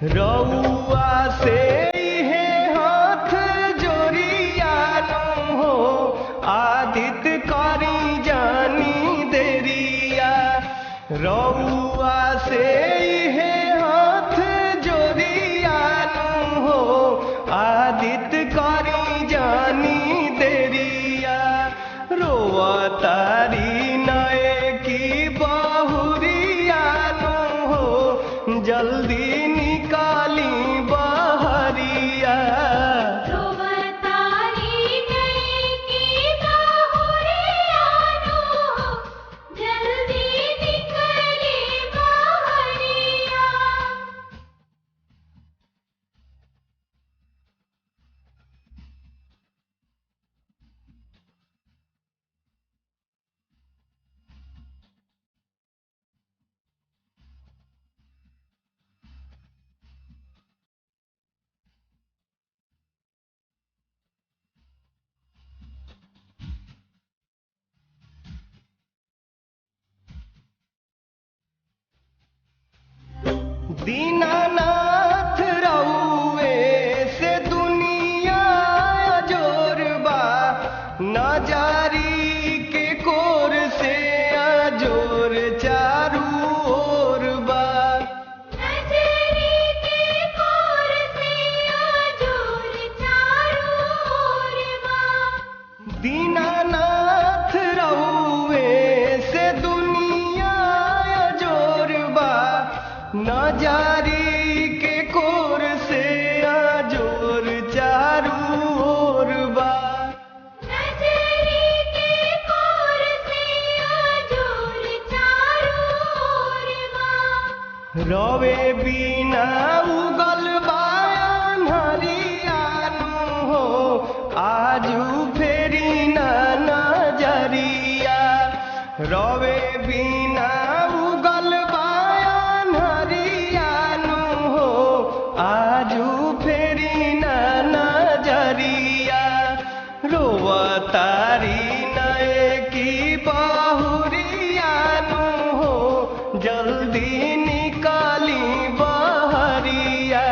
रउआ से है हाथ जोड़ियानो हो आदित्य करी जानी देरिया। रउआ से है हाथ जोड़ियानो हो आदित्य करी जानी देरिया। रोआ तारी नए की बहुरियानो हो जल्दी निकाली बहरिया। दीनानाथ रउए से दुनिया अजोरबा नजारी के कोर से अजोर चारू ओर बा। दीनानाथ रउए से दुनिया अजोरबा नजारी के कोर से अजोर चारू ओर बा। रवे बिना उगल बायन हरियानो हो आजू फेरी ना नजरिया। रवे बिना उगल बायन हरियानो हो आजू फेरी ना नजरिया। रोवा तारी नए की बहुरियानो हो जल्दी निकाली बहरिया।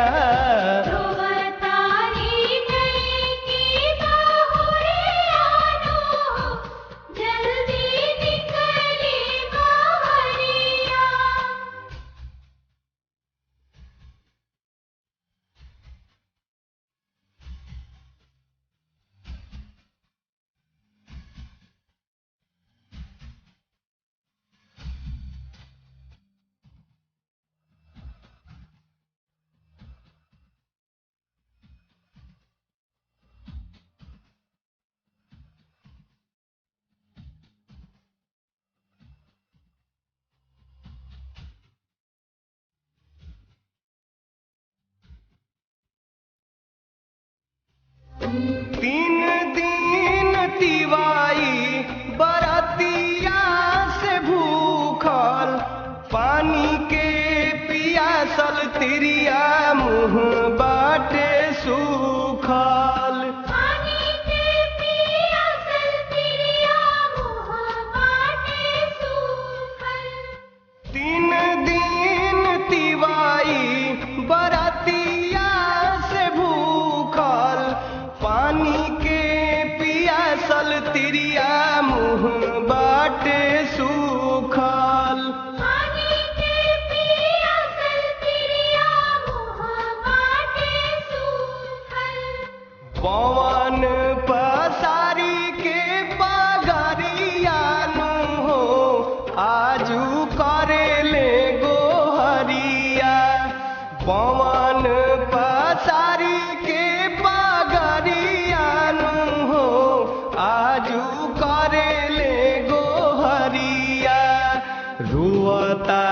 तीन दिन तिवाई बरतिया से भूखल पानी के पियासल तिरिया मुँह बाटे सूखल। तीन दिन तिवाई बरतिया से भूखल पानी के पियासल तिरिया मुँह बाटे सूखल। पवन पसारी के पगरियानो हो आजू करे ले गोहरिया। पवन पसारी के पगरियानो हो आजू करे ले गोहरिया। रुअता